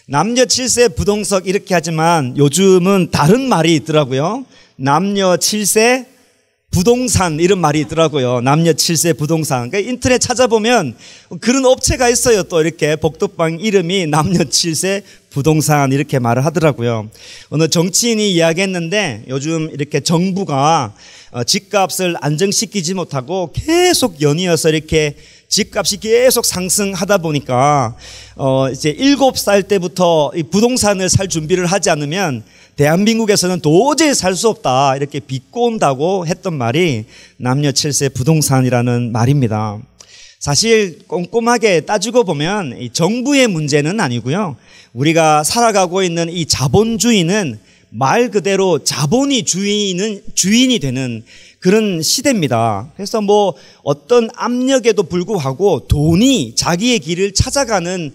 남녀 7세 부동석 이렇게 하지만 요즘은 다른 말이 있더라고요. 남녀 7세 부동산 이런 말이 있더라고요. 남녀 7세 부동산. 그러니까 인터넷 찾아보면 그런 업체가 있어요. 또 이렇게 복덕방 이름이 남녀 7세 부동산 이렇게 말을 하더라고요. 어느 정치인이 이야기했는데 요즘 이렇게 정부가 집값을 안정시키지 못하고 계속 연이어서 이렇게 집값이 계속 상승하다 보니까 이제 7살 때부터 이 부동산을 살 준비를 하지 않으면 대한민국에서는 도저히 살 수 없다 이렇게 비꼬온다고 했던 말이 남녀 7세 부동산이라는 말입니다. 사실 꼼꼼하게 따지고 보면 이 정부의 문제는 아니고요. 우리가 살아가고 있는 이 자본주의는 말 그대로 자본이 주인이 되는 그런 시대입니다. 그래서 뭐 어떤 압력에도 불구하고 돈이 자기의 길을 찾아가는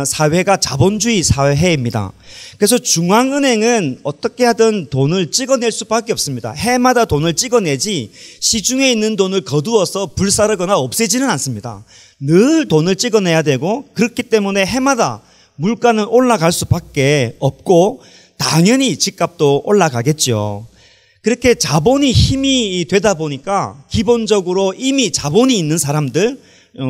사회가 자본주의 사회입니다. 그래서 중앙은행은 어떻게 하든 돈을 찍어낼 수밖에 없습니다. 해마다 돈을 찍어내지 시중에 있는 돈을 거두어서 불사르거나 없애지는 않습니다. 늘 돈을 찍어내야 되고 그렇기 때문에 해마다 물가는 올라갈 수밖에 없고 당연히 집값도 올라가겠죠. 그렇게 자본이 힘이 되다 보니까 기본적으로 이미 자본이 있는 사람들,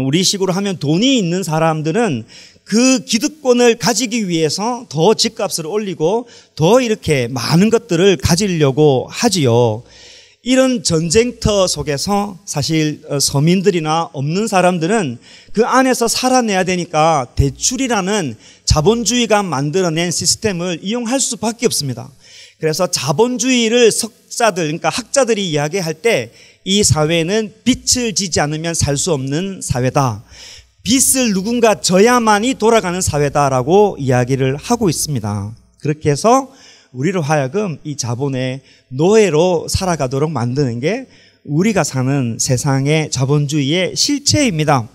우리 식으로 하면 돈이 있는 사람들은 그 기득권을 가지기 위해서 더 집값을 올리고 더 이렇게 많은 것들을 가지려고 하지요. 이런 전쟁터 속에서 사실 서민들이나 없는 사람들은 그 안에서 살아내야 되니까 대출이라는 자본주의가 만들어낸 시스템을 이용할 수밖에 없습니다. 그래서 자본주의를 석자들, 그러니까 학자들이 이야기할 때 이 사회는 빚을 지지 않으면 살 수 없는 사회다. 빚을 누군가 져야만이 돌아가는 사회다라고 이야기를 하고 있습니다. 그렇게 해서 우리로 하여금 이 자본의 노예로 살아가도록 만드는 게 우리가 사는 세상의 자본주의의 실체입니다.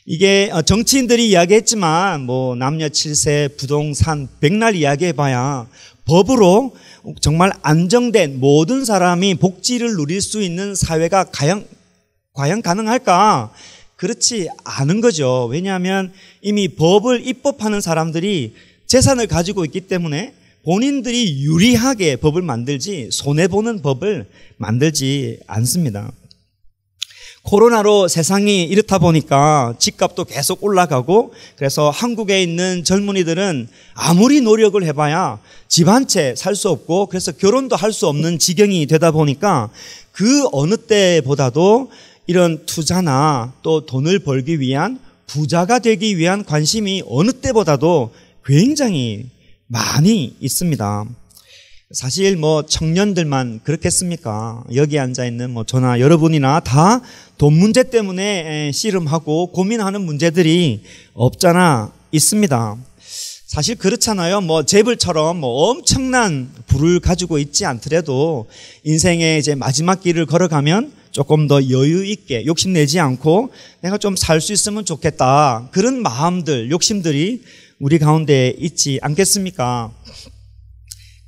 이게 정치인들이 이야기했지만 뭐 남녀 7세 부동산 백날 이야기해봐야 법으로 정말 안정된 모든 사람이 복지를 누릴 수 있는 사회가 과연 가능할까? 그렇지 않은 거죠. 왜냐하면 이미 법을 입법하는 사람들이 재산을 가지고 있기 때문에 본인들이 유리하게 법을 만들지 손해보는 법을 만들지 않습니다. 코로나로 세상이 이렇다 보니까 집값도 계속 올라가고 그래서 한국에 있는 젊은이들은 아무리 노력을 해봐야 집 한 채 살 수 없고 그래서 결혼도 할 수 없는 지경이 되다 보니까 그 어느 때보다도 이런 투자나 또 돈을 벌기 위한 부자가 되기 위한 관심이 어느 때보다도 굉장히 많이 있습니다. 사실 뭐 청년들만 그렇겠습니까? 여기 앉아있는 뭐 저나 여러분이나 다 돈 문제 때문에 씨름하고 고민하는 문제들이 없잖아 있습니다. 사실 그렇잖아요. 뭐 재벌처럼 뭐 엄청난 부를 가지고 있지 않더라도 인생의 이제 마지막 길을 걸어가면 조금 더 여유 있게 욕심내지 않고 내가 좀 살 수 있으면 좋겠다. 그런 마음들, 욕심들이 우리 가운데 있지 않겠습니까?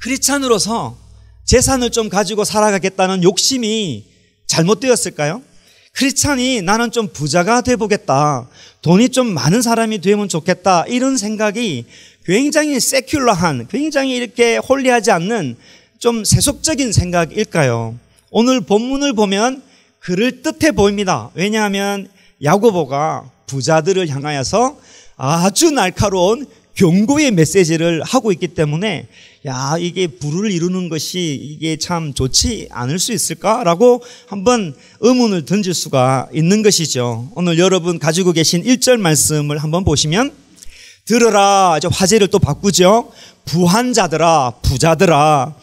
크리스찬으로서 재산을 좀 가지고 살아가겠다는 욕심이 잘못되었을까요? 크리스찬이 나는 좀 부자가 돼보겠다. 돈이 좀 많은 사람이 되면 좋겠다. 이런 생각이 굉장히 세큘러한, 굉장히 이렇게 홀리하지 않는 좀 세속적인 생각일까요? 오늘 본문을 보면 그럴듯해 보입니다. 왜냐하면 야고보가 부자들을 향하여서 아주 날카로운 경고의 메시지를 하고 있기 때문에 야 이게 부를 이루는 것이 이게 참 좋지 않을 수 있을까라고 한번 의문을 던질 수가 있는 것이죠. 오늘 여러분 가지고 계신 1절 말씀을 한번 보시면 들으라, 이제 화제를 또 바꾸죠. 부한 자들아, 부자들아,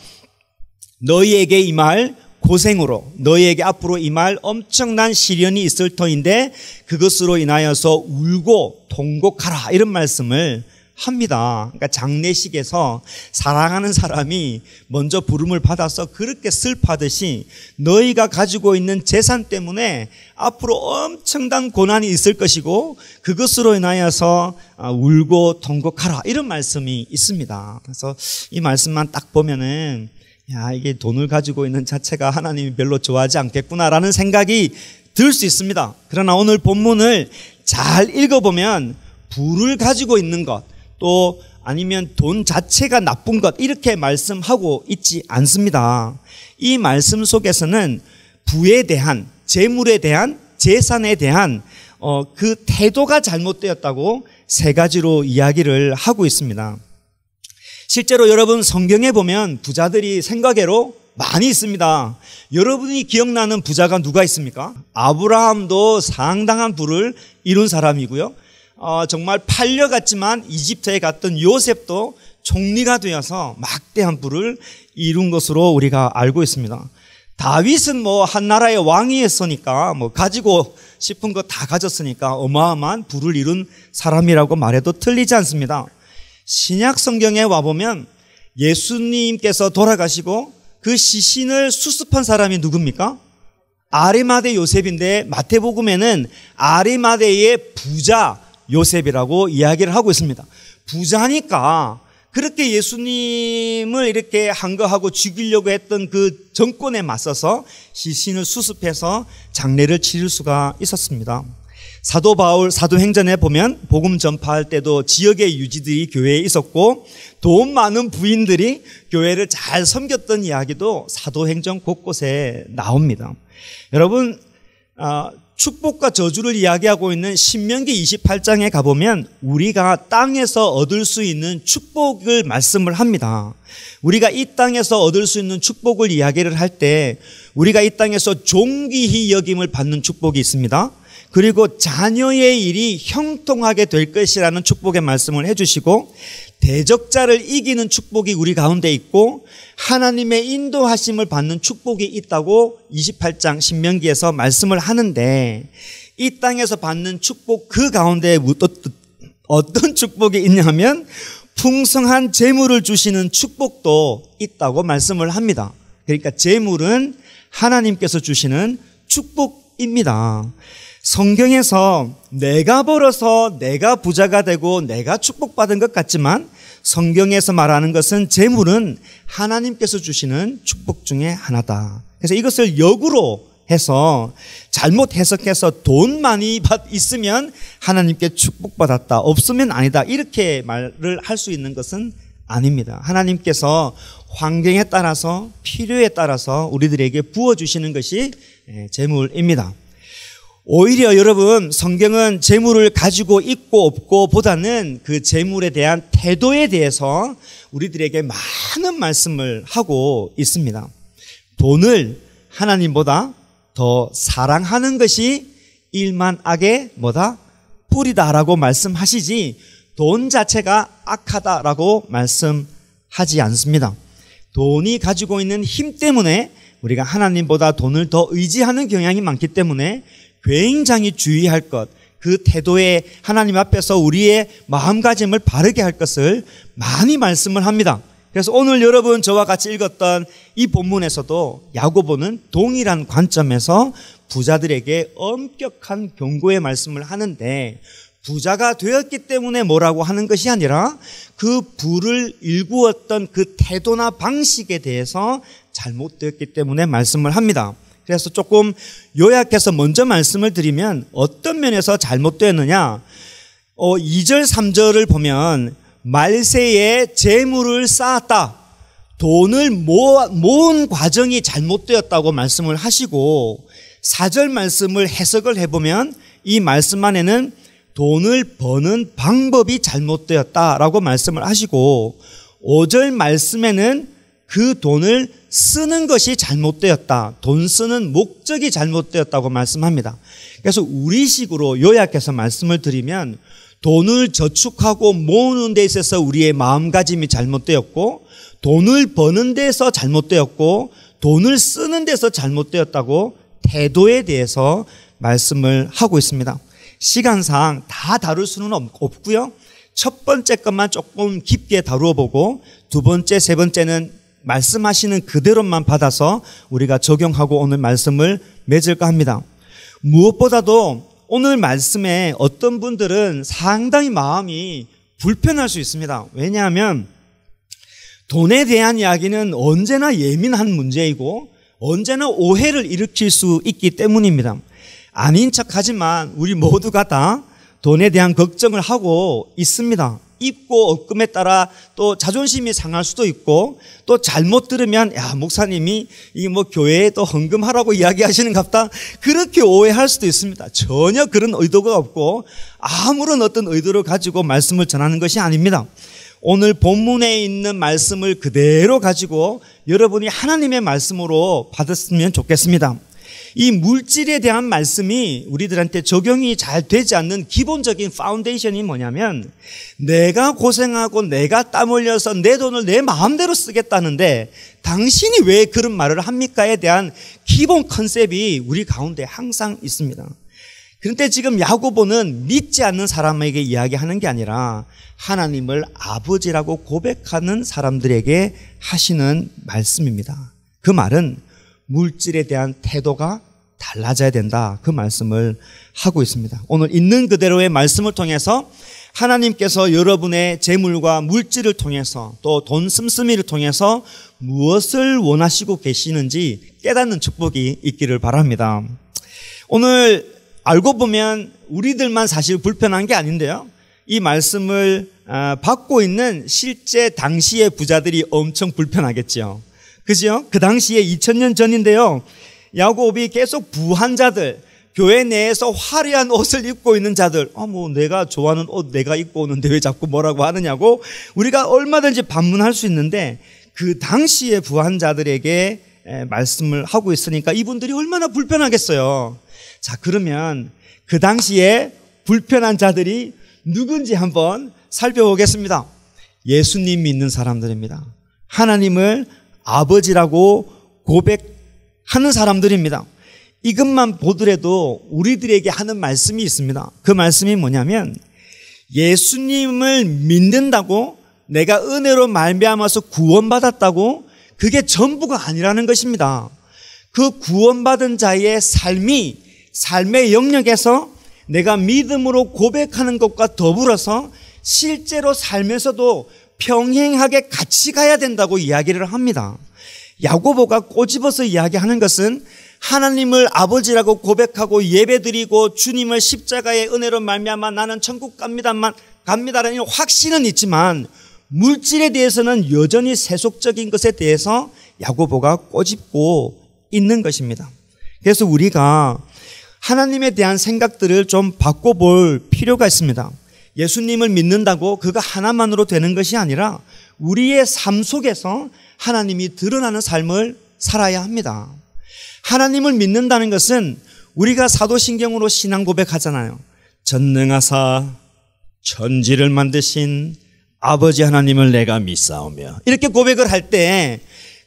너희에게 임할 고생으로 너희에게 앞으로 임할 엄청난 시련이 있을 터인데 그것으로 인하여서 울고 통곡하라, 이런 말씀을 합니다. 그러니까 장례식에서 사랑하는 사람이 먼저 부름을 받아서 그렇게 슬퍼하듯이 너희가 가지고 있는 재산 때문에 앞으로 엄청난 고난이 있을 것이고 그것으로 인하여서 울고 통곡하라, 이런 말씀이 있습니다. 그래서 이 말씀만 딱 보면은 야 이게 돈을 가지고 있는 자체가 하나님이 별로 좋아하지 않겠구나라는 생각이 들 수 있습니다. 그러나 오늘 본문을 잘 읽어보면 부를 가지고 있는 것, 또 아니면 돈 자체가 나쁜 것 이렇게 말씀하고 있지 않습니다. 이 말씀 속에서는 부에 대한, 재물에 대한, 재산에 대한 그 태도가 잘못되었다고 세 가지로 이야기를 하고 있습니다. 실제로 여러분 성경에 보면 부자들이 생각외로 많이 있습니다. 여러분이 기억나는 부자가 누가 있습니까? 아브라함도 상당한 부를 이룬 사람이고요. 정말 팔려갔지만 이집트에 갔던 요셉도 총리가 되어서 막대한 부를 이룬 것으로 우리가 알고 있습니다. 다윗은 한 나라의 왕이었으니까 가지고 싶은 거 다 가졌으니까 어마어마한 부를 이룬 사람이라고 말해도 틀리지 않습니다. 신약 성경에 와보면 예수님께서 돌아가시고 그 시신을 수습한 사람이 누굽니까? 아리마대 요셉인데 마태복음에는 아리마대의 부자 요셉이라고 이야기를 하고 있습니다. 부자니까 그렇게 예수님을 이렇게 한거하고 죽이려고 했던 그 정권에 맞서서 시신을 수습해서 장례를 치를 수가 있었습니다. 사도 바울 사도행전에 보면 복음 전파할 때도 지역의 유지들이 교회에 있었고 돈 많은 부인들이 교회를 잘 섬겼던 이야기도 사도행전 곳곳에 나옵니다. 여러분, 축복과 저주를 이야기하고 있는 신명기 28장에 가보면 우리가 땅에서 얻을 수 있는 축복을 말씀을 합니다. 우리가 이 땅에서 얻을 수 있는 축복을 이야기를 할 때 우리가 이 땅에서 존귀히 여김을 받는 축복이 있습니다. 그리고 자녀의 일이 형통하게 될 것이라는 축복의 말씀을 해주시고 대적자를 이기는 축복이 우리 가운데 있고 하나님의 인도하심을 받는 축복이 있다고 28장 신명기에서 말씀을 하는데 이 땅에서 받는 축복 그 가운데 어떤 축복이 있냐면 풍성한 재물을 주시는 축복도 있다고 말씀을 합니다. 그러니까 재물은 하나님께서 주시는 축복입니다. 성경에서 내가 벌어서 내가 부자가 되고 내가 축복받은 것 같지만 성경에서 말하는 것은 재물은 하나님께서 주시는 축복 중에 하나다. 그래서 이것을 역으로 해서 잘못 해석해서 돈 많이 있으면 하나님께 축복받았다, 없으면 아니다, 이렇게 말을 할 수 있는 것은 아닙니다. 하나님께서 환경에 따라서 필요에 따라서 우리들에게 부어주시는 것이 재물입니다. 오히려 여러분 성경은 재물을 가지고 있고 없고 보다는 그 재물에 대한 태도에 대해서 우리들에게 많은 말씀을 하고 있습니다. 돈을 하나님보다 더 사랑하는 것이 일만 악의 뿌리다라고 말씀하시지 돈 자체가 악하다라고 말씀하지 않습니다. 돈이 가지고 있는 힘 때문에 우리가 하나님보다 돈을 더 의지하는 경향이 많기 때문에 굉장히 주의할 것, 그 태도에 하나님 앞에서 우리의 마음가짐을 바르게 할 것을 많이 말씀을 합니다. 그래서 오늘 여러분 저와 같이 읽었던 이 본문에서도 야고보는 동일한 관점에서 부자들에게 엄격한 경고의 말씀을 하는데 부자가 되었기 때문에 뭐라고 하는 것이 아니라 그 부를 일구었던 그 태도나 방식에 대해서 잘못되었기 때문에 말씀을 합니다. 그래서 조금 요약해서 먼저 말씀을 드리면 어떤 면에서 잘못되었느냐, 2절 3절을 보면 말세에 재물을 쌓았다, 돈을 모은 과정이 잘못되었다고 말씀을 하시고 4절 말씀을 해석을 해보면 이 말씀 안에는 돈을 버는 방법이 잘못되었다라고 말씀을 하시고 5절 말씀에는 그 돈을 쓰는 것이 잘못되었다, 돈 쓰는 목적이 잘못되었다고 말씀합니다. 그래서 우리식으로 요약해서 말씀을 드리면 돈을 저축하고 모으는 데 있어서 우리의 마음가짐이 잘못되었고 돈을 버는 데서 잘못되었고 돈을 쓰는 데서 잘못되었다고 태도에 대해서 말씀을 하고 있습니다. 시간상 다 다룰 수는 없고요. 첫 번째 것만 조금 깊게 다루어 보고 두 번째, 세 번째는 말씀하시는 그대로만 받아서 우리가 적용하고 오늘 말씀을 맺을까 합니다. 무엇보다도 오늘 말씀에 어떤 분들은 상당히 마음이 불편할 수 있습니다. 왜냐하면 돈에 대한 이야기는 언제나 예민한 문제이고 언제나 오해를 일으킬 수 있기 때문입니다. 아닌 척하지만 우리 모두가 다 돈에 대한 걱정을 하고 있습니다. 입고 없금에 따라 또 자존심이 상할 수도 있고, 또 잘못 들으면 야, 목사님이 이 뭐 교회에 또 헌금하라고 이야기하시는 갑다, 그렇게 오해할 수도 있습니다. 전혀 그런 의도가 없고 아무런 어떤 의도를 가지고 말씀을 전하는 것이 아닙니다. 오늘 본문에 있는 말씀을 그대로 가지고 여러분이 하나님의 말씀으로 받았으면 좋겠습니다. 이 물질에 대한 말씀이 우리들한테 적용이 잘 되지 않는 기본적인 파운데이션이 뭐냐면, 내가 고생하고 내가 땀 흘려서 내 돈을 내 마음대로 쓰겠다는데 당신이 왜 그런 말을 합니까에 대한 기본 컨셉이 우리 가운데 항상 있습니다. 그런데 지금 야고보는 믿지 않는 사람에게 이야기하는 게 아니라 하나님을 아버지라고 고백하는 사람들에게 하시는 말씀입니다. 그 말은 물질에 대한 태도가 달라져야 된다, 그 말씀을 하고 있습니다. 오늘 있는 그대로의 말씀을 통해서 하나님께서 여러분의 재물과 물질을 통해서 또 돈 씀씀이를 통해서 무엇을 원하시고 계시는지 깨닫는 축복이 있기를 바랍니다. 오늘 알고 보면 우리들만 사실 불편한 게 아닌데요, 이 말씀을 받고 있는 실제 당시의 부자들이 엄청 불편하겠죠. 그죠? 그 당시에 2000년 전인데요, 야곱이 계속 부한 자들, 교회 내에서 화려한 옷을 입고 있는 자들, 뭐 내가 좋아하는 옷 내가 입고 오는데 왜 자꾸 뭐라고 하느냐고 우리가 얼마든지 반문할 수 있는데, 그 당시의 부한 자들에게 말씀을 하고 있으니까 이분들이 얼마나 불편하겠어요. 자, 그러면 그 당시에 불편한 자들이 누군지 한번 살펴보겠습니다. 예수님 믿는 사람들입니다. 하나님을 아버지라고 고백하는 사람들입니다. 이것만 보더라도 우리들에게 하는 말씀이 있습니다. 그 말씀이 뭐냐면, 예수님을 믿는다고 내가 은혜로 말미암아서 구원받았다고 그게 전부가 아니라는 것입니다. 그 구원받은 자의 삶의 영역에서 내가 믿음으로 고백하는 것과 더불어서 실제로 살면서도 평행하게 같이 가야 된다고 이야기를 합니다. 야고보가 꼬집어서 이야기하는 것은 하나님을 아버지라고 고백하고 예배드리고 주님을 십자가의 은혜로 말미암아 나는 천국 갑니다라는 확신은 있지만 물질에 대해서는 여전히 세속적인 것에 대해서 야고보가 꼬집고 있는 것입니다. 그래서 우리가 하나님에 대한 생각들을 좀 바꿔볼 필요가 있습니다. 예수님을 믿는다고 그거 하나만으로 되는 것이 아니라 우리의 삶 속에서 하나님이 드러나는 삶을 살아야 합니다. 하나님을 믿는다는 것은 우리가 사도신경으로 신앙 고백하잖아요. 전능하사 천지를 만드신 아버지 하나님을 내가 믿사오며, 이렇게 고백을 할 때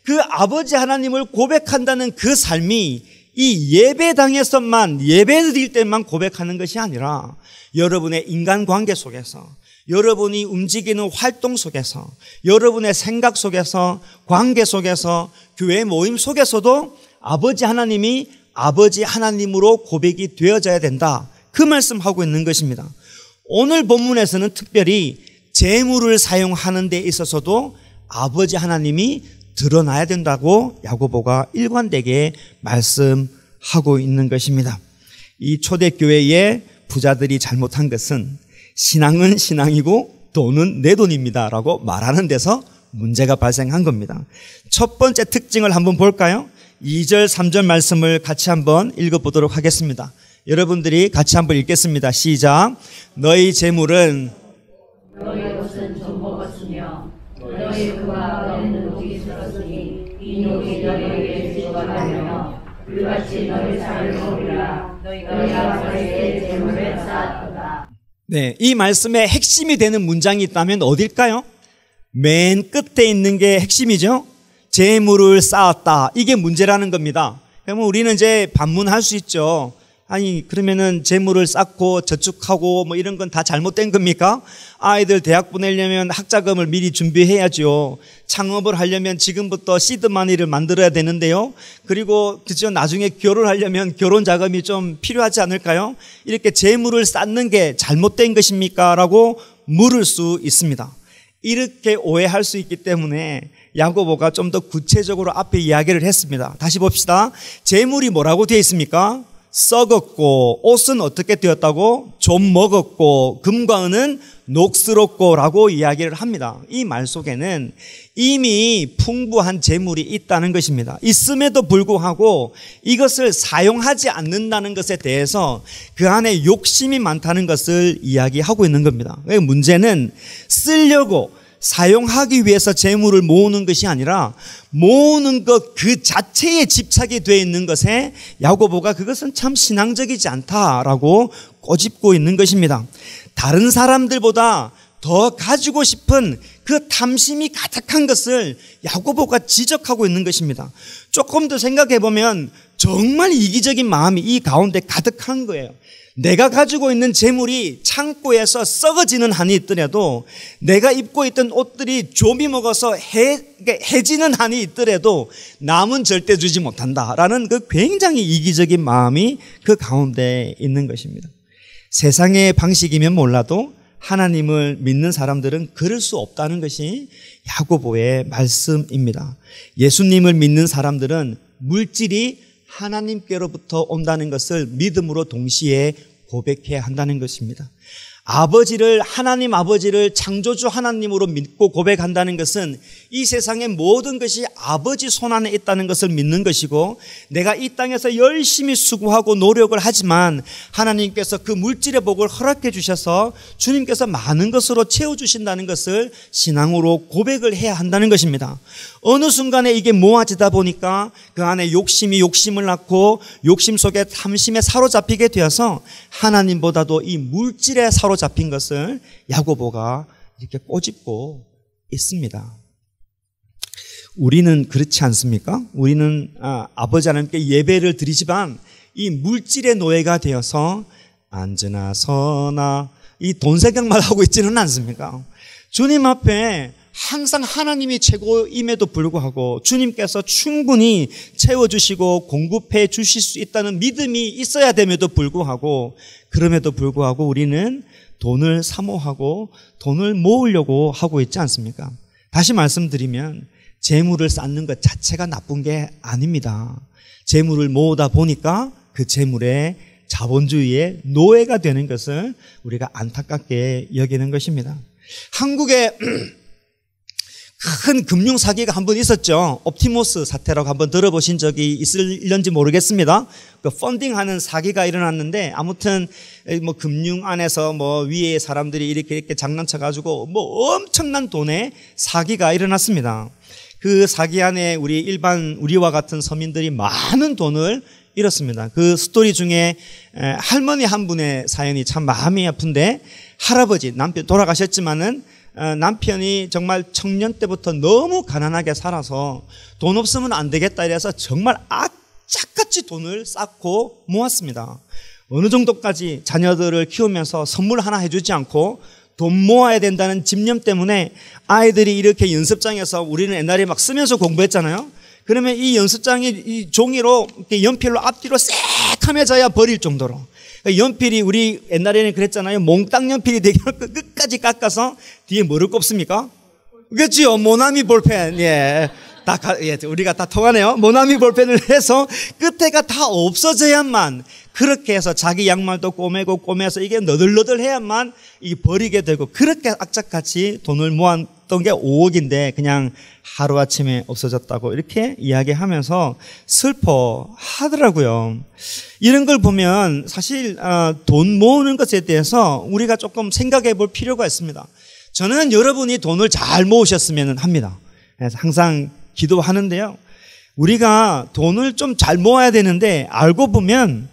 그 아버지 하나님을 고백한다는 그 삶이 이 예배당에서만, 예배드릴 때만 고백하는 것이 아니라 여러분의 인간관계 속에서, 여러분이 움직이는 활동 속에서, 여러분의 생각 속에서, 관계 속에서, 교회 모임 속에서도 아버지 하나님이 아버지 하나님으로 고백이 되어져야 된다, 그 말씀하고 있는 것입니다. 오늘 본문에서는 특별히 재물을 사용하는 데 있어서도 아버지 하나님이 드러나야 된다고 야고보가 일관되게 말씀하고 있는 것입니다. 이 초대교회의 부자들이 잘못한 것은 신앙은 신앙이고 돈은 내 돈입니다 라고 말하는 데서 문제가 발생한 겁니다. 첫 번째 특징을 한번 볼까요? 2절 3절 말씀을 같이 한번 읽어보도록 하겠습니다. 여러분들이 같이 한번 읽겠습니다. 시작. 너희 재물은 너희 옷은 좀 먹었으며 너희 그와 너희는 녹이 슬었으니 이 녹이 너희에게 주어가며 불같이 너희 살을 먹으라. 너희가 너희의 재물을 쌓았도다. 네, 이 말씀의 핵심이 되는 문장이 있다면 어딜까요? 맨 끝에 있는 게 핵심이죠. 재물을 쌓았다, 이게 문제라는 겁니다. 그러면 우리는 이제 반문할 수 있죠. 아니, 그러면은 재물을 쌓고 저축하고 뭐 이런 건 다 잘못된 겁니까? 아이들 대학 보내려면 학자금을 미리 준비해야죠. 창업을 하려면 지금부터 시드머니를 만들어야 되는데요. 그리고 그죠, 나중에 결혼하려면 결혼 자금이 좀 필요하지 않을까요? 이렇게 재물을 쌓는 게 잘못된 것입니까? 라고 물을 수 있습니다. 이렇게 오해할 수 있기 때문에 야고보가 좀 더 구체적으로 앞에 이야기를 했습니다. 다시 봅시다. 재물이 뭐라고 되어 있습니까? 썩었고 옷은 어떻게 되었다고? 좀 먹었고 금과 은은 녹슬었고 라고 이야기를 합니다. 이 말 속에는 이미 풍부한 재물이 있다는 것입니다. 있음에도 불구하고 이것을 사용하지 않는다는 것에 대해서 그 안에 욕심이 많다는 것을 이야기하고 있는 겁니다. 문제는 쓰려고 사용하기 위해서 재물을 모으는 것이 아니라 모으는 것 그 자체에 집착이 되어 있는 것에 야고보가 그것은 참 신앙적이지 않다라고 꼬집고 있는 것입니다. 다른 사람들보다 더 가지고 싶은 그 탐심이 가득한 것을 야고보가 지적하고 있는 것입니다. 조금 더 생각해 보면 정말 이기적인 마음이 이 가운데 가득한 거예요. 내가 가지고 있는 재물이 창고에서 썩어지는 한이 있더라도, 내가 입고 있던 옷들이 좀이 먹어서 해지는 한이 있더라도 남은 절대 주지 못한다라는 그 굉장히 이기적인 마음이 그 가운데 있는 것입니다. 세상의 방식이면 몰라도 하나님을 믿는 사람들은 그럴 수 없다는 것이 야고보의 말씀입니다. 예수님을 믿는 사람들은 물질이 하나님께로부터 온다는 것을 믿음으로 동시에 고백해야 한다는 것입니다. 하나님 아버지를 창조주 하나님으로 믿고 고백한다는 것은 이 세상의 모든 것이 아버지 손안에 있다는 것을 믿는 것이고, 내가 이 땅에서 열심히 수고하고 노력을 하지만 하나님께서 그 물질의 복을 허락해 주셔서 주님께서 많은 것으로 채워주신다는 것을 신앙으로 고백을 해야 한다는 것입니다. 어느 순간에 이게 모아지다 보니까 그 안에 욕심이 욕심을 낳고 욕심 속에 탐심에 사로잡히게 되어서 하나님보다도 이 물질에 사로잡힌 것을 야고보가 이렇게 꼬집고 있습니다. 우리는 그렇지 않습니까? 우리는 아버지 하나님께 예배를 드리지만 이 물질의 노예가 되어서 앉으나 서나 이 돈 생각만 하고 있지는 않습니까? 주님 앞에 항상 하나님이 최고임에도 불구하고 주님께서 충분히 채워주시고 공급해 주실 수 있다는 믿음이 있어야 됨에도 불구하고, 그럼에도 불구하고 우리는 돈을 사모하고 돈을 모으려고 하고 있지 않습니까? 다시 말씀드리면 재물을 쌓는 것 자체가 나쁜 게 아닙니다. 재물을 모으다 보니까 그 재물의 자본주의의 노예가 되는 것을 우리가 안타깝게 여기는 것입니다. 한국에 큰 금융 사기가 한 번 있었죠. 옵티머스 사태라고 한번 들어보신 적이 있을런지 모르겠습니다. 그 펀딩하는 사기가 일어났는데, 아무튼 뭐 금융 안에서 뭐 위에 사람들이 이렇게 장난쳐 가지고 뭐 엄청난 돈의 사기가 일어났습니다. 그 사기 안에 우리와 같은 서민들이 많은 돈을 잃었습니다. 그 스토리 중에 할머니 한 분의 사연이 참 마음이 아픈데, 할아버지, 남편 돌아가셨지만은 남편이 정말 청년 때부터 너무 가난하게 살아서 돈 없으면 안 되겠다 이래서 정말 악착같이 돈을 쌓고 모았습니다. 어느 정도까지 자녀들을 키우면서 선물 하나 해주지 않고 돈 모아야 된다는 집념 때문에 아이들이 이렇게 연습장에서, 우리는 옛날에 막 쓰면서 공부했잖아요. 그러면 이 연습장이 이 종이로 연필로 앞뒤로 새카매져야 버릴 정도로, 연필이 우리 옛날에는 그랬잖아요. 몽땅 연필이 되게 끝까지 깎아서 뒤에 뭐를 꼽습니까? 그렇지요. 모나미 볼펜. 예. 우리가 다 통하네요. 모나미 볼펜을 해서 끝에가 다 없어져야만, 그렇게 해서 자기 양말도 꼬매서 이게 너덜너덜해야만 이 버리게 되고, 그렇게 악착같이 돈을 모았던 게 5억인데 그냥 하루아침에 없어졌다고 이렇게 이야기하면서 슬퍼하더라고요. 이런 걸 보면 사실 돈 모으는 것에 대해서 우리가 조금 생각해 볼 필요가 있습니다. 저는 여러분이 돈을 잘 모으셨으면 합니다. 그래서 항상 기도하는데요, 우리가 돈을 좀 잘 모아야 되는데 알고 보면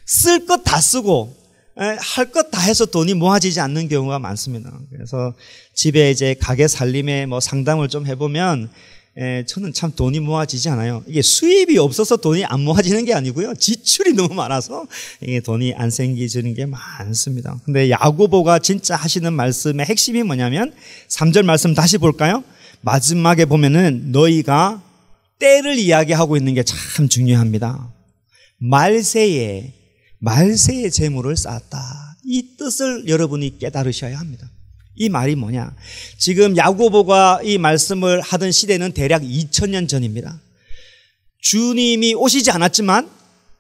쓸 것 다 쓰고 할 것 다 해서 돈이 모아지지 않는 경우가 많습니다. 그래서 집에 이제 가게 살림에 뭐 상담을 좀 해보면 저는 참 돈이 모아지지 않아요. 이게 수입이 없어서 돈이 안 모아지는 게 아니고요, 지출이 너무 많아서 이게 돈이 안 생기지는 게 많습니다. 근데 야고보가 진짜 하시는 말씀의 핵심이 뭐냐면 3절 말씀 다시 볼까요? 마지막에 보면은 너희가 때를 이야기하고 있는 게 참 중요합니다. 말세에 재물을 쌓았다. 이 뜻을 여러분이 깨달으셔야 합니다. 이 말이 뭐냐? 지금 야고보가 이 말씀을 하던 시대는 대략 2000년 전입니다. 주님이 오시지 않았지만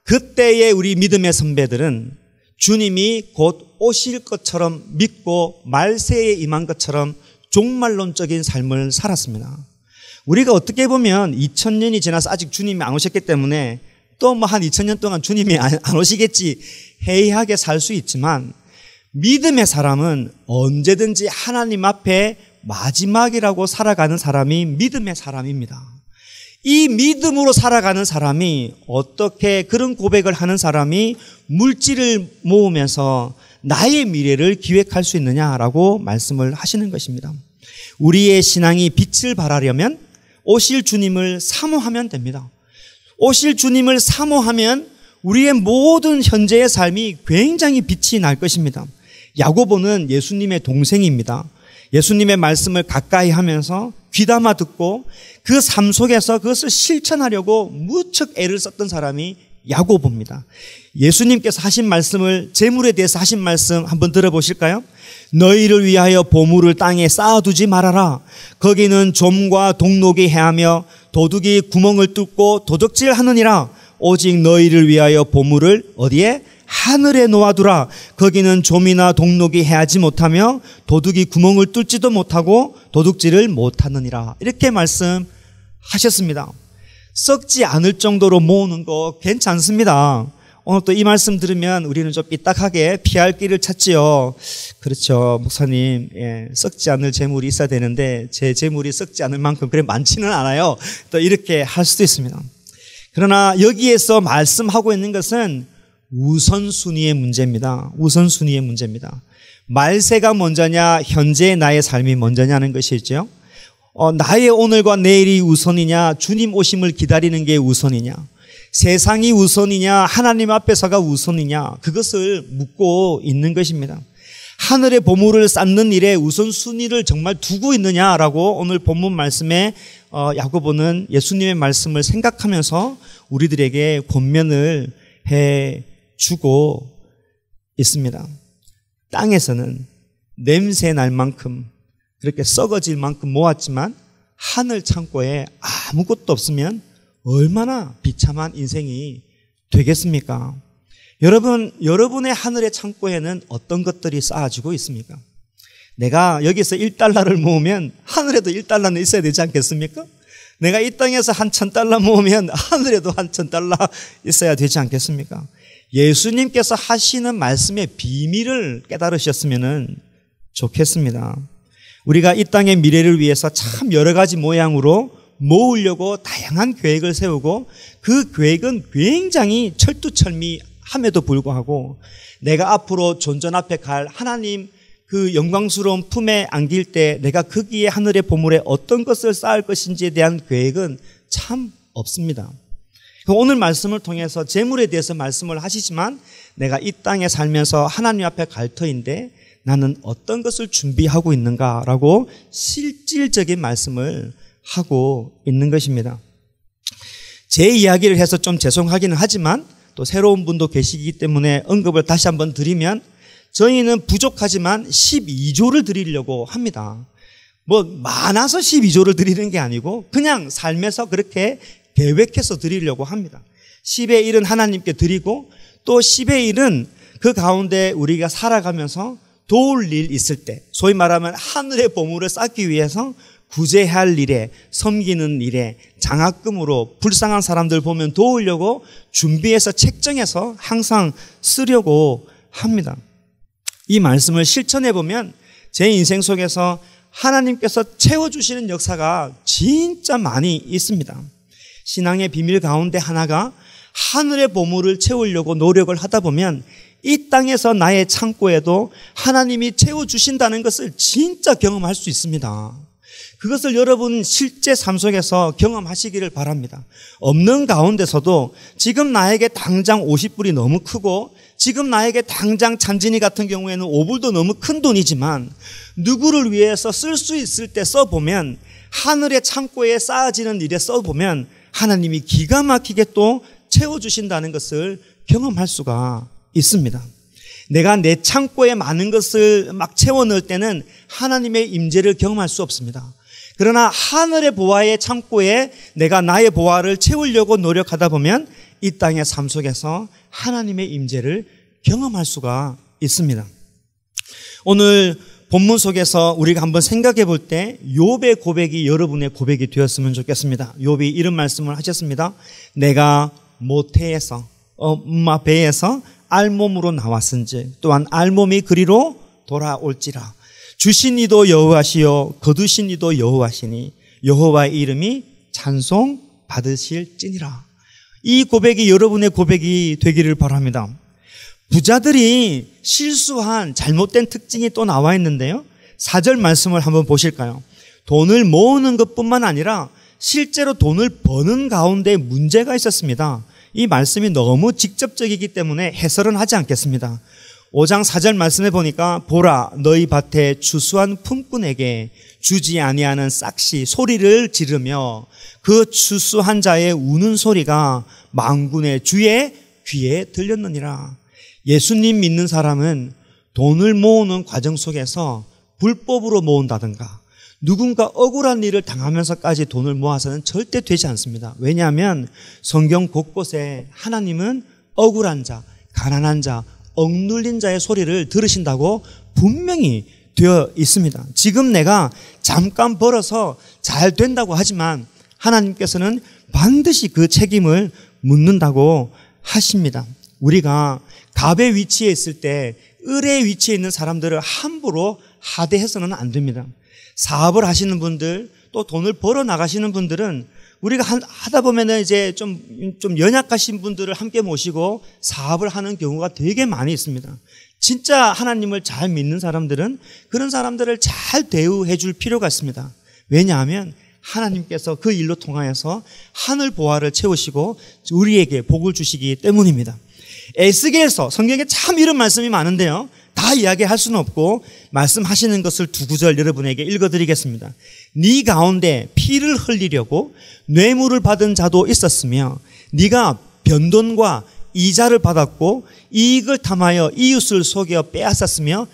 그때의 우리 믿음의 선배들은 주님이 곧 오실 것처럼 믿고 말세에 임한 것처럼 종말론적인 삶을 살았습니다. 우리가 어떻게 보면 2000년이 지나서 아직 주님이 안 오셨기 때문에 또 뭐 한 2000년 동안 주님이 안 오시겠지 해이하게 살 수 있지만, 믿음의 사람은 언제든지 하나님 앞에 마지막이라고 살아가는 사람이 믿음의 사람입니다. 이 믿음으로 살아가는 사람이 어떻게 그런 고백을 하는 사람이 물질을 모으면서 나의 미래를 기획할 수 있느냐라고 말씀을 하시는 것입니다. 우리의 신앙이 빛을 발하려면 오실 주님을 사모하면 됩니다. 오실 주님을 사모하면 우리의 모든 현재의 삶이 굉장히 빛이 날 것입니다. 야고보는 예수님의 동생입니다. 예수님의 말씀을 가까이 하면서 귀담아 듣고 그 삶 속에서 그것을 실천하려고 무척 애를 썼던 사람이 야고보입니다. 예수님께서 하신 말씀을, 재물에 대해서 하신 말씀 한번 들어보실까요? 너희를 위하여 보물을 땅에 쌓아두지 말아라. 거기는 좀과 동록이 해하며 도둑이 구멍을 뚫고 도적질하느니라. 오직 너희를 위하여 보물을 어디에? 하늘에 놓아두라. 거기는 좀이나 동록이 해하지 못하며 도둑이 구멍을 뚫지도 못하고 도둑질을 못하느니라. 이렇게 말씀하셨습니다. 썩지 않을 정도로 모으는 거 괜찮습니다. 오늘 또 이 말씀 들으면 우리는 좀 삐딱하게 피할 길을 찾지요. 그렇죠, 목사님. 예, 썩지 않을 재물이 있어야 되는데 제 재물이 썩지 않을 만큼 그래 많지는 않아요. 또 이렇게 할 수도 있습니다. 그러나 여기에서 말씀하고 있는 것은 우선순위의 문제입니다. 우선순위의 문제입니다. 말세가 먼저냐, 현재의 나의 삶이 먼저냐는 것이죠. 나의 오늘과 내일이 우선이냐, 주님 오심을 기다리는 게 우선이냐, 세상이 우선이냐, 하나님 앞에서가 우선이냐, 그것을 묻고 있는 것입니다. 하늘의 보물을 쌓는 일에 우선순위를 정말 두고 있느냐라고 오늘 본문 말씀에 야고보는 예수님의 말씀을 생각하면서 우리들에게 권면을 해주고 있습니다. 땅에서는 냄새 날 만큼, 그렇게 썩어질 만큼 모았지만 하늘 창고에 아무것도 없으면 얼마나 비참한 인생이 되겠습니까? 여러분의 하늘의 창고에는 어떤 것들이 쌓아지고 있습니까? 내가 여기서 1달러를 모으면 하늘에도 1달러는 있어야 되지 않겠습니까? 내가 이 땅에서 한 1000달러 모으면 하늘에도 한 1000달러 있어야 되지 않겠습니까? 예수님께서 하시는 말씀의 비밀을 깨달으셨으면 좋겠습니다. 우리가 이 땅의 미래를 위해서 참 여러 가지 모양으로 모으려고 다양한 계획을 세우고 그 계획은 굉장히 철두철미함에도 불구하고 내가 앞으로 존전 앞에 갈 하나님 그 영광스러운 품에 안길 때 내가 거기에 하늘의 보물에 어떤 것을 쌓을 것인지에 대한 계획은 참 없습니다. 오늘 말씀을 통해서 재물에 대해서 말씀을 하시지만 내가 이 땅에 살면서 하나님 앞에 갈 터인데 나는 어떤 것을 준비하고 있는가라고 실질적인 말씀을 하고 있는 것입니다. 제 이야기를 해서 좀 죄송하기는 하지만 또 새로운 분도 계시기 때문에 언급을 다시 한번 드리면 저희는 부족하지만 12조를 드리려고 합니다. 뭐 많아서 12조를 드리는 게 아니고 그냥 삶에서 그렇게 계획해서 드리려고 합니다. 10의 1은 하나님께 드리고 또 10의 1은 그 가운데 우리가 살아가면서 도울 일 있을 때, 소위 말하면 하늘의 보물을 쌓기 위해서 구제할 일에, 섬기는 일에 장학금으로 불쌍한 사람들 보면 도우려고 준비해서 책정해서 항상 쓰려고 합니다. 이 말씀을 실천해 보면 제 인생 속에서 하나님께서 채워주시는 역사가 진짜 많이 있습니다. 신앙의 비밀 가운데 하나가 하늘의 보물을 채우려고 노력을 하다 보면 이 땅에서 나의 창고에도 하나님이 채워주신다는 것을 진짜 경험할 수 있습니다. 그것을 여러분 실제 삶 속에서 경험하시기를 바랍니다. 없는 가운데서도 지금 나에게 당장 50불이 너무 크고 지금 나에게 당장 찬진이 같은 경우에는 5불도 너무 큰 돈이지만 누구를 위해서 쓸 수 있을 때 써보면 하늘의 창고에 쌓아지는 일에 써보면 하나님이 기가 막히게 또 채워주신다는 것을 경험할 수가 있습니다. 내가 내 창고에 많은 것을 막 채워넣을 때는 하나님의 임재를 경험할 수 없습니다. 그러나 하늘의 보화의 창고에 내가 나의 보화를 채우려고 노력하다 보면 이 땅의 삶 속에서 하나님의 임재를 경험할 수가 있습니다. 오늘 본문 속에서 우리가 한번 생각해 볼 때 욥의 고백이 여러분의 고백이 되었으면 좋겠습니다. 욥이 이런 말씀을 하셨습니다. 내가 모태에서 엄마 배에서 알몸으로 나왔은즉 또한 알몸이 그리로 돌아올지라. 주신 이도 여호와시요 거두신 이도 여호와시니 여호와의 이름이 찬송 받으실지니라. 이 고백이 여러분의 고백이 되기를 바랍니다. 부자들이 실수한 잘못된 특징이 또 나와 있는데요. 4절 말씀을 한번 보실까요? 돈을 모으는 것뿐만 아니라 실제로 돈을 버는 가운데 문제가 있었습니다. 이 말씀이 너무 직접적이기 때문에 해설은 하지 않겠습니다. 5장 4절 말씀해 보니까 보라 너희 밭에 추수한 품꾼에게 주지 아니하는 싹시 소리를 지르며 그 추수한 자의 우는 소리가 만군의 주의 귀에 들렸느니라. 예수님 믿는 사람은 돈을 모으는 과정 속에서 불법으로 모은다든가 누군가 억울한 일을 당하면서까지 돈을 모아서는 절대 되지 않습니다. 왜냐하면 성경 곳곳에 하나님은 억울한 자, 가난한 자, 억눌린 자의 소리를 들으신다고 분명히 되어 있습니다. 지금 내가 잠깐 벌어서 잘 된다고 하지만 하나님께서는 반드시 그 책임을 묻는다고 하십니다. 우리가 갑의 위치에 있을 때 을의 위치에 있는 사람들을 함부로 하대해서는 안 됩니다. 사업을 하시는 분들 또 돈을 벌어 나가시는 분들은 우리가 하다 보면은 이제 좀 연약하신 분들을 함께 모시고 사업을 하는 경우가 되게 많이 있습니다. 진짜 하나님을 잘 믿는 사람들은 그런 사람들을 잘 대우해 줄 필요가 있습니다. 왜냐하면 하나님께서 그 일로 통하여서 하늘 보화를 채우시고 우리에게 복을 주시기 때문입니다. 에스겔서 성경에 참 이런 말씀이 많은데요. 다 이야기할 수는 없고 말씀하시는 것을 두 구절 여러분에게 읽어드리겠습니다. 네 가운데 피를 흘리려고 뇌물을 받은 자도 있었으며 네가 변돈과 이자를 받았고 이익을 탐하여 이웃을 속여 빼앗았으며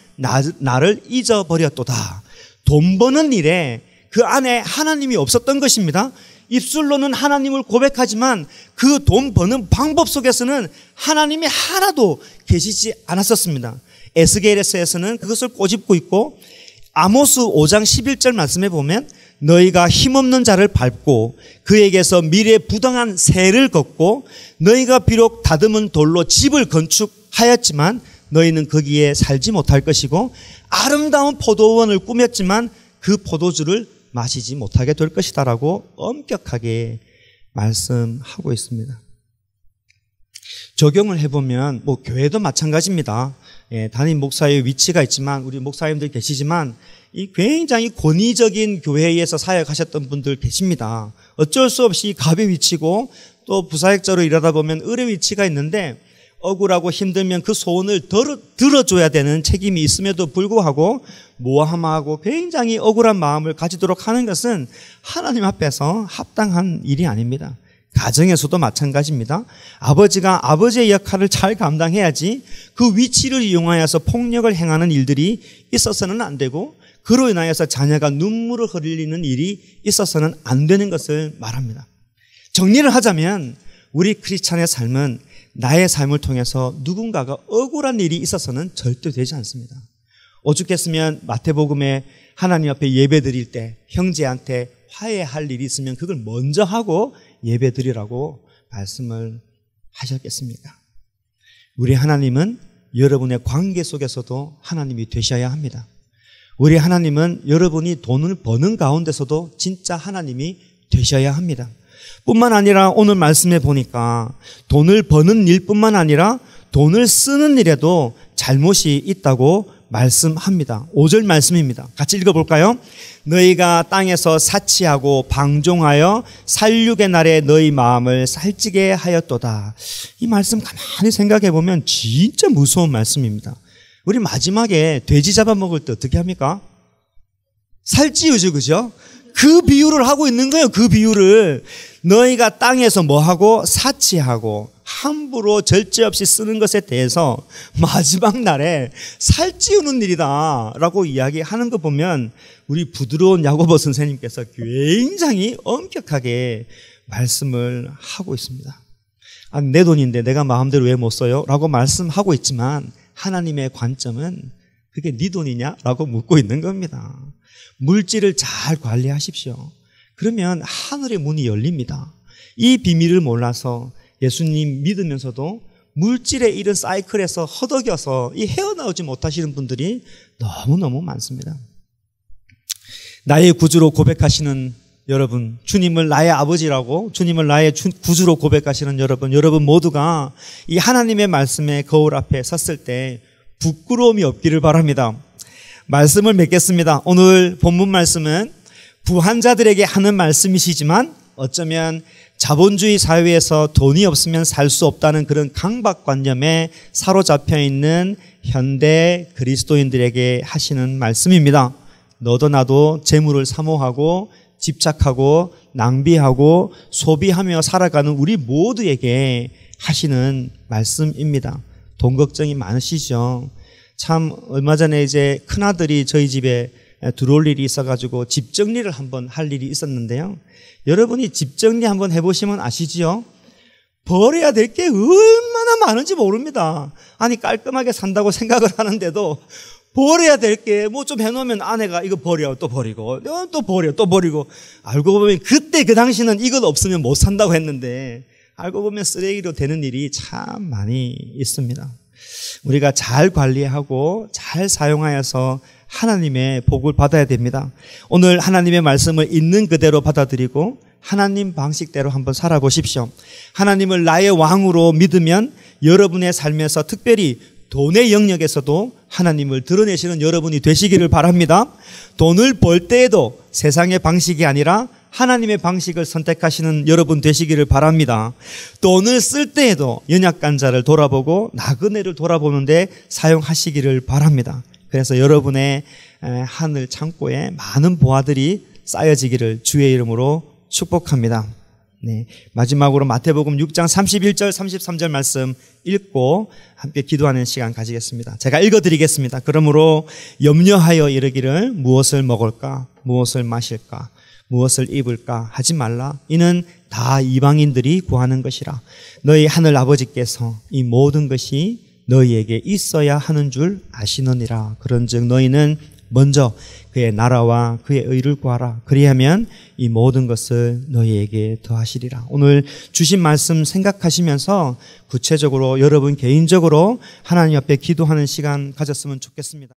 나를 잊어버렸도다. 돈 버는 일에 그 안에 하나님이 없었던 것입니다. 입술로는 하나님을 고백하지만 그 돈 버는 방법 속에서는 하나님이 하나도 계시지 않았었습니다. 에스겔서에서는 그것을 꼬집고 있고 아모스 5장 11절 말씀에 보면 너희가 힘없는 자를 밟고 그에게서 미래 부당한 세를 걷고 너희가 비록 다듬은 돌로 집을 건축하였지만 너희는 거기에 살지 못할 것이고 아름다운 포도원을 꾸몄지만 그 포도주를 마시지 못하게 될 것이다 라고 엄격하게 말씀하고 있습니다. 적용을 해보면 교회도 마찬가지입니다. 담임 목사의 위치가 있지만 우리 목사님들 계시지만 이 굉장히 권위적인 교회에서 사역하셨던 분들 계십니다. 어쩔 수 없이 갑의 위치고 또 부사역자로 일하다 보면 을의 위치가 있는데 억울하고 힘들면 그 소원을 들어줘야 되는 책임이 있음에도 불구하고 모함하고 굉장히 억울한 마음을 가지도록 하는 것은 하나님 앞에서 합당한 일이 아닙니다. 가정에서도 마찬가지입니다. 아버지가 아버지의 역할을 잘 감당해야지 그 위치를 이용하여서 폭력을 행하는 일들이 있어서는 안 되고 그로 인하여서 자녀가 눈물을 흘리는 일이 있어서는 안 되는 것을 말합니다. 정리를 하자면 우리 크리스찬의 삶은 나의 삶을 통해서 누군가가 억울한 일이 있어서는 절대 되지 않습니다. 오죽했으면 마태복음에 하나님 앞에 예배 드릴 때 형제한테 화해할 일이 있으면 그걸 먼저 하고 예배 드리라고 말씀을 하셨겠습니까? 우리 하나님은 여러분의 관계 속에서도 하나님이 되셔야 합니다. 우리 하나님은 여러분이 돈을 버는 가운데서도 진짜 하나님이 되셔야 합니다. 뿐만 아니라 오늘 말씀해 보니까 돈을 버는 일뿐만 아니라 돈을 쓰는 일에도 잘못이 있다고 말씀합니다. 5절 말씀입니다. 같이 읽어볼까요? 너희가 땅에서 사치하고 방종하여 살육의 날에 너희 마음을 살찌게 하였도다. 이 말씀 가만히 생각해 보면 진짜 무서운 말씀입니다. 우리 마지막에 돼지 잡아먹을 때 어떻게 합니까? 살찌우죠, 그죠? 그 비유를 하고 있는 거예요. 그 비유를. 너희가 땅에서 뭐하고 사치하고 함부로 절제 없이 쓰는 것에 대해서 마지막 날에 살찌우는 일이다 라고 이야기하는 거 보면 우리 부드러운 야고보 선생님께서 굉장히 엄격하게 말씀을 하고 있습니다. 아니, 내 돈인데 내가 마음대로 왜 못 써요? 라고 말씀하고 있지만 하나님의 관점은 그게 네 돈이냐? 라고 묻고 있는 겁니다. 물질을 잘 관리하십시오. 그러면 하늘의 문이 열립니다. 이 비밀을 몰라서 예수님 믿으면서도 물질의 이런 사이클에서 허덕여서 이 헤어나오지 못하시는 분들이 너무너무 많습니다. 나의 구주로 고백하시는 여러분, 주님을 나의 아버지라고, 주님을 나의 구주로 고백하시는 여러분 모두가 이 하나님의 말씀의 거울 앞에 섰을 때 부끄러움이 없기를 바랍니다. 말씀을 맺겠습니다. 오늘 본문 말씀은 부한자들에게 하는 말씀이시지만 어쩌면 자본주의 사회에서 돈이 없으면 살 수 없다는 그런 강박관념에 사로잡혀 있는 현대 그리스도인들에게 하시는 말씀입니다. 너도 나도 재물을 사모하고 집착하고 낭비하고 소비하며 살아가는 우리 모두에게 하시는 말씀입니다. 돈 걱정이 많으시죠? 참 얼마 전에 이제 큰아들이 저희 집에 들어올 일이 있어가지고 집 정리를 한번 할 일이 있었는데요. 여러분이 집 정리 한번 해보시면 아시지요? 버려야 될 게 얼마나 많은지 모릅니다. 아니 깔끔하게 산다고 생각을 하는데도 버려야 될 게 뭐 좀 해놓으면 아내가 이거 버려 또 버리고 또 버려 또 버리고, 알고 보면 그때 그 당시는 이것 없으면 못 산다고 했는데 알고 보면 쓰레기로 되는 일이 참 많이 있습니다. 우리가 잘 관리하고 잘 사용하여서 하나님의 복을 받아야 됩니다. 오늘 하나님의 말씀을 있는 그대로 받아들이고 하나님 방식대로 한번 살아보십시오. 하나님을 나의 왕으로 믿으면 여러분의 삶에서 특별히 돈의 영역에서도 하나님을 드러내시는 여러분이 되시기를 바랍니다. 돈을 벌 때에도 세상의 방식이 아니라 하나님의 방식을 선택하시는 여러분 되시기를 바랍니다. 돈을 쓸 때에도 연약한 자를 돌아보고 나그네를 돌아보는데 사용하시기를 바랍니다. 그래서 여러분의 하늘 창고에 많은 보화들이 쌓여지기를 주의 이름으로 축복합니다. 네, 마지막으로 마태복음 6장 31절 33절 말씀 읽고 함께 기도하는 시간 가지겠습니다. 제가 읽어드리겠습니다. 그러므로 염려하여 이르기를 무엇을 먹을까 무엇을 마실까 무엇을 입을까 하지 말라. 이는 다 이방인들이 구하는 것이라. 너희 하늘 아버지께서 이 모든 것이 너희에게 있어야 하는 줄 아시느니라. 그런즉 너희는 먼저 그의 나라와 그의 의를 구하라. 그리하면 이 모든 것을 너희에게 더하시리라. 오늘 주신 말씀 생각하시면서 구체적으로 여러분 개인적으로 하나님 앞에 기도하는 시간 가졌으면 좋겠습니다.